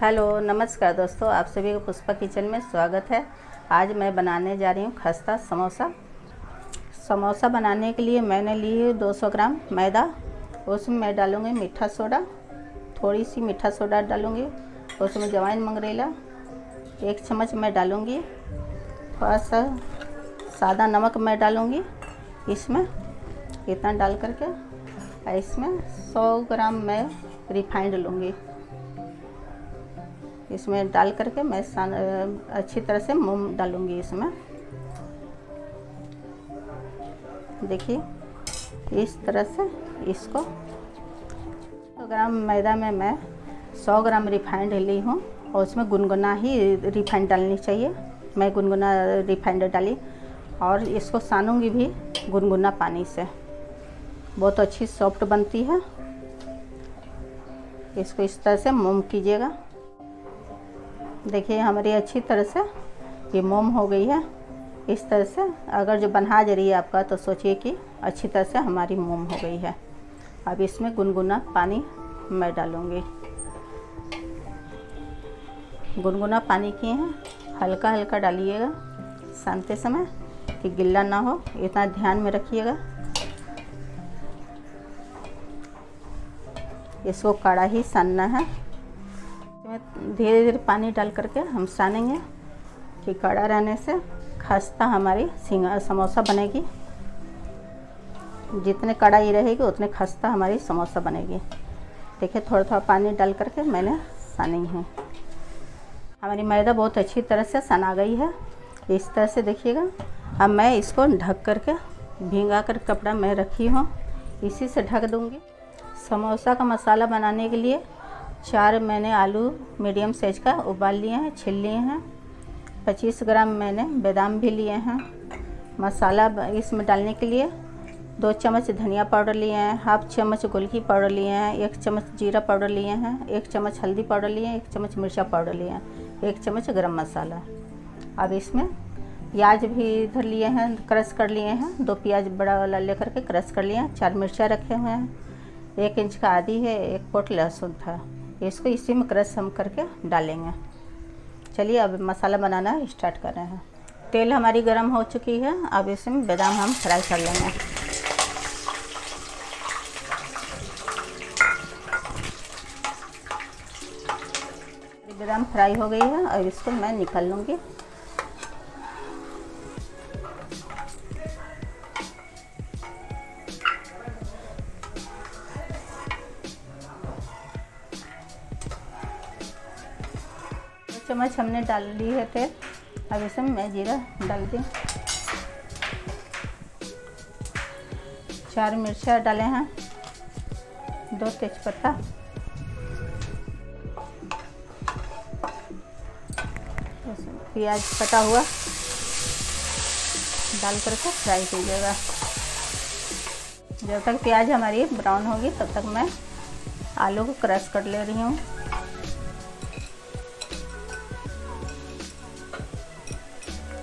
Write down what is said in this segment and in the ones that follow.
Hello नमस्कार दोस्तों, आप सभी को पुष्पा किचन में स्वागत है। आज मैं बनाने जा रही हूँ खस्ता समोसा। समोसा बनाने के लिए मैंने ली है 200 ग्राम मैदा। उसमें मैं डालूँगी मीठा सोडा, थोड़ी सी मीठा सोडा डालूँगी। उसमें अजवाइन मंगरेला 1 चम्मच मैं डालूँगी। थोड़ा सा सादा नमक मैं डालूँगी इसमें, इतना डाल करके इसमें 100 ग्राम मैं रिफाइंड लूँगी। इसमें डाल करके मैं अच्छी तरह से मूंग डालूँगी इसमें। देखिए इस तरह से इसको 100 ग्राम मैदा में मैं 100 ग्राम रिफाइंड ली हूँ और उसमें गुनगुना ही रिफाइंड डालनी चाहिए। मैं गुनगुना रिफाइंड डाली और इसको सानूंगी भी गुनगुना पानी से, बहुत अच्छी सॉफ्ट बनती है। इसको इस तरह से मोम कीजिएगा। देखिए हमारी अच्छी तरह से ये मोम हो गई है। इस तरह से अगर जो बना जा रही है आपका तो सोचिए कि अच्छी तरह से हमारी मोम हो गई है। अब इसमें गुनगुना पानी मैं डालूँगी। गुनगुना पानी किए हैं, हल्का हल्का डालिएगा सानते समय कि गिल्ला ना हो, इतना ध्यान में रखिएगा। इसको कड़ा ही सानना है। इसमें धीरे धीरे पानी डाल करके हम सानेंगे कि कड़ा रहने से खस्ता हमारी समोसा बनेगी। जितने कड़ाई रहेगी उतने खस्ता हमारी समोसा बनेगी। देखिए थोड़ा थोड़ा पानी डाल करके मैंने सानी है। हमारी मैदा बहुत अच्छी तरह से सना गई है। इस तरह से देखिएगा। अब मैं इसको ढक करके भींगा कर कपड़ा मैं रखी हूँ, इसी से ढक दूँगी। समोसा का मसाला बनाने के लिए 4 मैंने आलू मीडियम साइज का उबाल लिए हैं, छील लिए हैं। 25 ग्राम मैंने बादाम भी लिए हैं। मसाला इसमें डालने के लिए 2 चम्मच धनिया पाउडर लिए हैं, हाफ चम्मच गोलकी पाउडर लिए हैं, 1 चम्मच जीरा पाउडर लिए हैं, 1 चम्मच हल्दी पाउडर लिए हैं, 1 चम्मच मिर्चा पाउडर लिए हैं, 1 चम्मच गरम मसाला। अब इसमें प्याज भी इधर लिए हैं, क्रश कर लिए हैं। 2 प्याज बड़ा वाला लेकर के क्रश कर लिए हैं। 4 मिर्चा रखे हुए हैं, 1 इंच का आदी है, 1 पोट लहसुन था। इसको इसी में क्रश हम करके डालेंगे। चलिए अब मसाला बनाना स्टार्ट कर रहे हैं। तेल हमारी गर्म हो चुकी है। अब इसमें बादाम हम फ्राई कर लेंगे। बादाम फ्राई हो गई है। अब इसको मैं निकाल लूँगी। चम्मच हमने डाल ली है तेल। अब इसमें मैं जीरा डाल दी, 4 मिर्चा डाले हैं, 2 तेजपत्ता, प्याज कटा हुआ डाल करके फ्राई कीजिएगा। जब तक प्याज हमारी ब्राउन होगी तब तक मैं आलू को क्रश कर ले रही हूँ।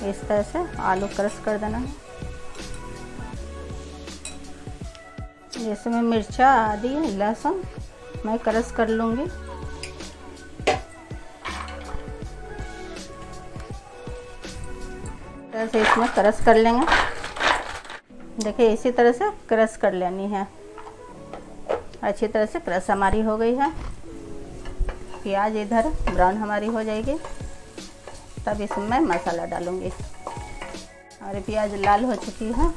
इस तरह से आलू क्रश कर देना है। इसमें मिर्चा आदि लहसुन मैं क्रश कर लूँगी। तरह से इसमें क्रश कर लेंगे। देखिए इसी तरह से क्रश कर लेनी है। अच्छी तरह से क्रश हमारी हो गई है। प्याज इधर ब्राउन हमारी हो जाएगी, तब इसमें मैं मसाला डालूँगी। और प्याज लाल हो चुकी है।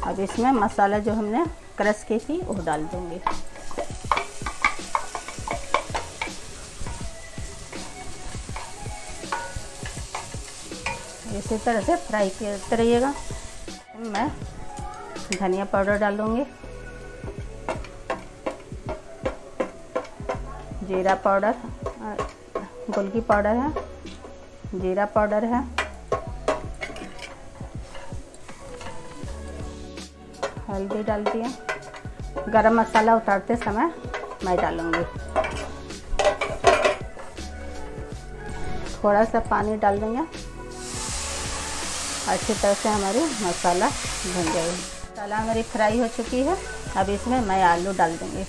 अब इसमें मसाला जो हमने क्रश की थी वो डाल दूँगी। इसी तरह से फ्राई करते रहिएगा। मैं धनिया पाउडर डालूँगी, जीरा पाउडर, गोलकी पाउडर है, जीरा पाउडर है, हल्दी डाल दिया। गरम मसाला उतारते समय मैं डालूँगी। थोड़ा सा पानी डाल देंगे। अच्छी तरह से हमारी मसाला भुन जाएगी। मसाला हमारी फ्राई हो चुकी है। अब इसमें मैं आलू डाल दूँगी।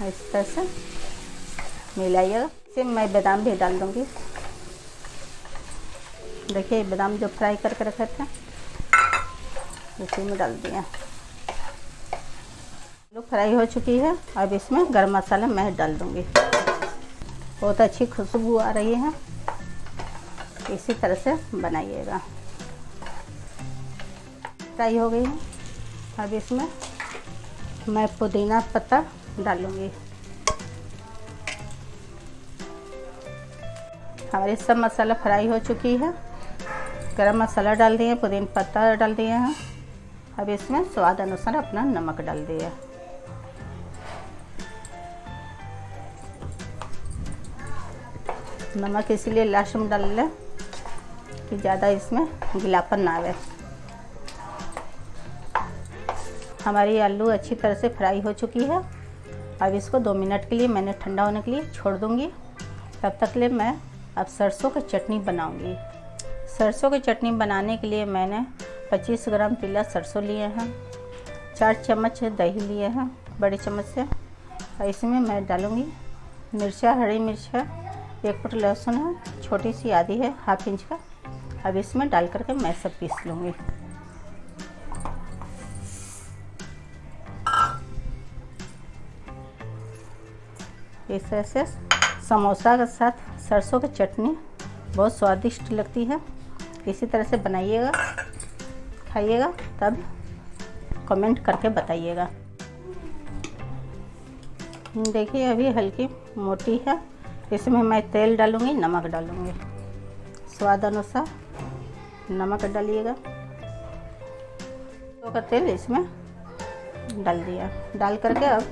इस तरह से मिलाइएगा। इसे मैं बादाम भी डाल दूँगी। देखिए बादाम जो फ्राई करके रखे थे इसी में डाल दिया। आलू फ्राई हो चुकी है। अब इसमें गरम मसाला मैं डाल दूँगी। बहुत अच्छी खुशबू आ रही है। इसी तरह से बनाइएगा। फ्राई हो गई है। अब इसमें मैं पुदीना पत्ता डालूँगी। हमारी सब मसाला फ्राई हो चुकी है। गरम मसाला डाल दिए, पुदीना पत्ता डाल दिए हैं। अब इसमें स्वाद अनुसार अपना नमक डाल दिया। नमक इसीलिए लास्ट में डाल लें कि ज़्यादा इसमें गीलापन ना आवे। हमारी आलू अच्छी तरह से फ्राई हो चुकी है। अब इसको 2 मिनट के लिए मैंने ठंडा होने के लिए छोड़ दूँगी। तब तक ले मैं अब सरसों की चटनी बनाऊँगी। सरसों की चटनी बनाने के लिए मैंने 25 ग्राम पीला सरसों लिए हैं, 4 चम्मच दही लिए हैं बड़े चम्मच से। और इसमें मैं डालूँगी मिर्चा, हरी मिर्च है, 1 फुट लहसुन है, छोटी सी आदी है 1/2 इंच का। अब इसमें डाल करके मैं सब पीस लूँगी। इस तरह से समोसा के साथ सरसों की चटनी बहुत स्वादिष्ट लगती है। इसी तरह से बनाइएगा, खाइएगा, तब कमेंट करके बताइएगा। देखिए अभी हल्की मोटी है। इसमें मैं तेल डालूँगी, नमक डालूँगी। स्वाद अनुसार नमक डालिएगा। तो का तेल इसमें डाल दिया। डाल करके अब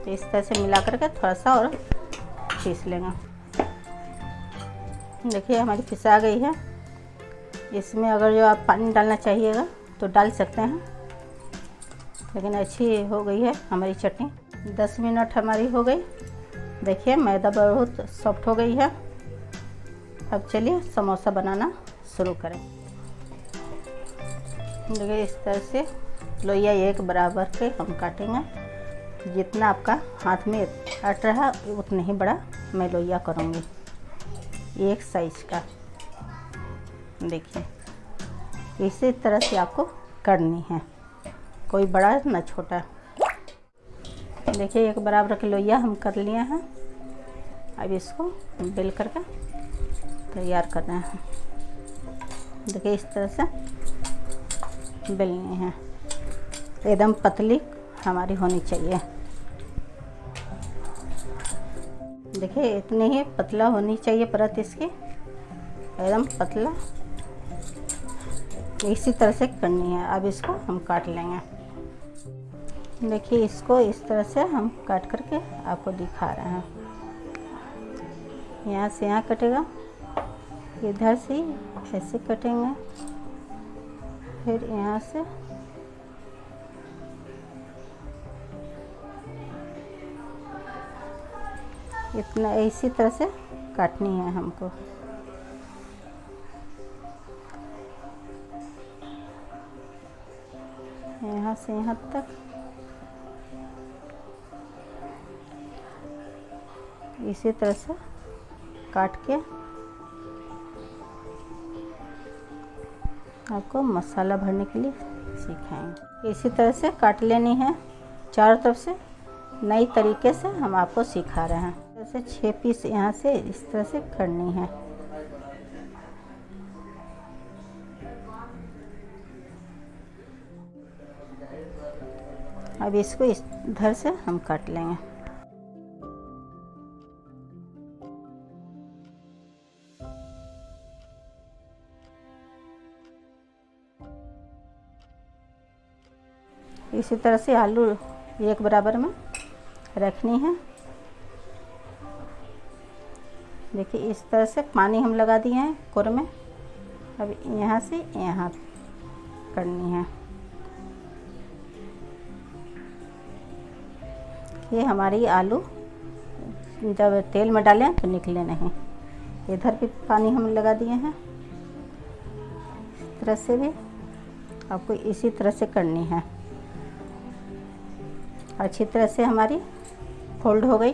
इस तरह से मिला करके थोड़ा सा और पीस लेंगे। देखिए हमारी पिसा गई है। इसमें अगर जो आप पानी डालना चाहिएगा तो डाल सकते हैं, लेकिन अच्छी हो गई है हमारी चटनी। 10 मिनट हमारी हो गई। देखिए मैदा बहुत सॉफ्ट हो गई है। अब चलिए समोसा बनाना शुरू करें। देखिए इस तरह से लोइया एक बराबर के हम काटेंगे। जितना आपका हाथ में अट रहा उतने ही बड़ा मैं लोइया करूँगी, एक साइज का। देखिए इसी तरह से आपको करनी है, कोई बड़ा ना छोटा। देखिए एक बराबर के लोइया हम कर लिए हैं। अब इसको बेल करके तैयार करना है। देखिए इस तरह से बेलनी है। एकदम पतली हमारी होनी चाहिए। देखिए इतनी ही पतला होनी चाहिए परत इसकी, एकदम पतला। इसी तरह से करनी है। अब इसको हम काट लेंगे। देखिए इसको इस तरह से हम काट करके आपको दिखा रहे हैं। यहाँ से यहाँ कटेगा, इधर से ऐसे कटेंगे, फिर यहाँ से इतना इसी तरह से काटनी है हमको। यहाँ से यहाँ तक इसी तरह से काट के आपको मसाला भरने के लिए सिखाएंगे। इसी तरह से काट लेनी है चारों तरफ से। नई तरीके से हम आपको सिखा रहे हैं। जैसे 6 पीस यहाँ से इस तरह से करनी है। अब इसको इधर से हम काट लेंगे। इसी तरह से आलू एक बराबर में रखनी है। देखिए इस तरह से पानी हम लगा दिए हैं कोर में। अब यहाँ से यहाँ करनी है। ये हमारी आलू जब तेल में डालें तो निकले नहीं। इधर भी पानी हम लगा दिए हैं। इस तरह से भी आपको इसी तरह से करनी है। अच्छी तरह से हमारी फोल्ड हो गई।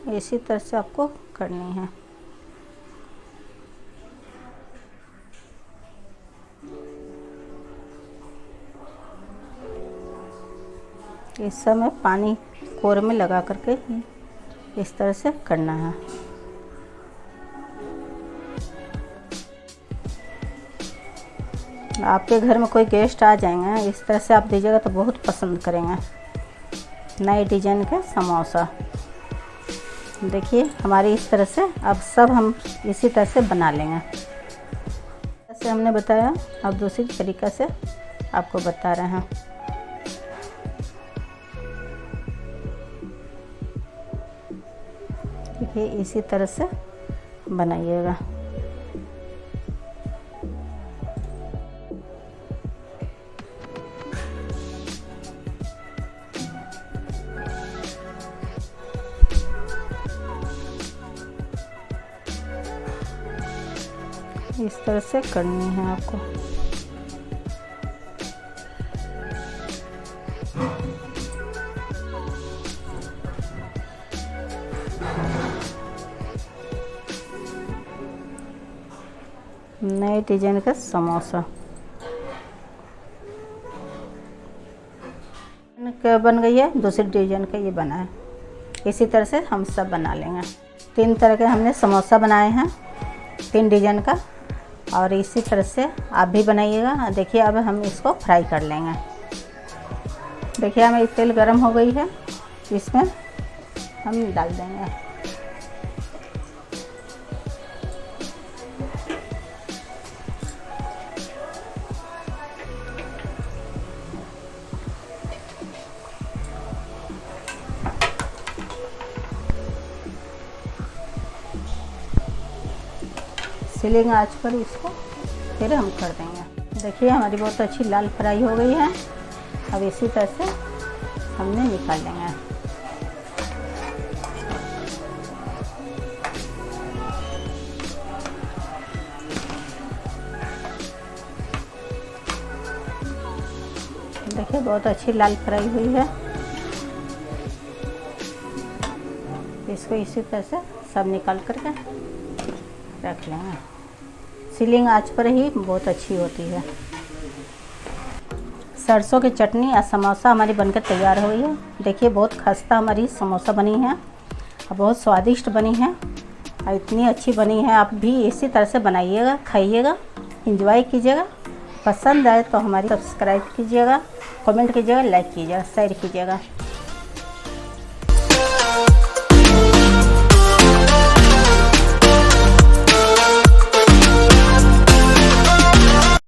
इसी तरह से आपको करनी है। इस समय पानी कोर में लगा करके इस तरह से करना है। आपके घर में कोई गेस्ट आ जाएंगे, इस तरह से आप दीजिएगा तो बहुत पसंद करेंगे। नए डिजाइन के समोसा देखिए हमारी इस तरह से अब सब हम इसी तरह से बना लेंगे। जैसे हमने बताया, अब दूसरी तरीक़ा से आपको बता रहे हैं। देखिए इसी तरह से बनाइएगा। इस तरह से करनी है आपको। नए डिजाइन का समोसा बन गई है। दूसरी डिजाइन का ये बना है। इसी तरह से हम सब बना लेंगे। 3 तरह के हमने समोसा बनाए हैं, 3 डिजाइन का, और इसी तरह से आप भी बनाइएगा। देखिए अब हम इसको फ्राई कर लेंगे। देखिए हमारी तेल गरम हो गई है, इसमें हम डाल देंगे। स्लिंग आंच पर इसको फिर हम कर देंगे। देखिए हमारी बहुत अच्छी लाल फ्राई हो गई है। अब इसी तरह से हमने निकाल लेंगे। देखिए बहुत अच्छी लाल फ्राई हुई है। इसको इसी तरह से सब निकाल करके रख लेंगे। स्लिंग आंच पर ही बहुत अच्छी होती है। सरसों की चटनी या समोसा हमारी बनकर तैयार हो गई है। देखिए बहुत खस्ता हमारी समोसा बनी है और बहुत स्वादिष्ट बनी है और इतनी अच्छी बनी है। आप भी इसी तरह से बनाइएगा, खाइएगा, एंजॉय कीजिएगा। पसंद आए तो हमारी सब्सक्राइब कीजिएगा, कमेंट कीजिएगा, लाइक कीजिएगा, शेयर कीजिएगा।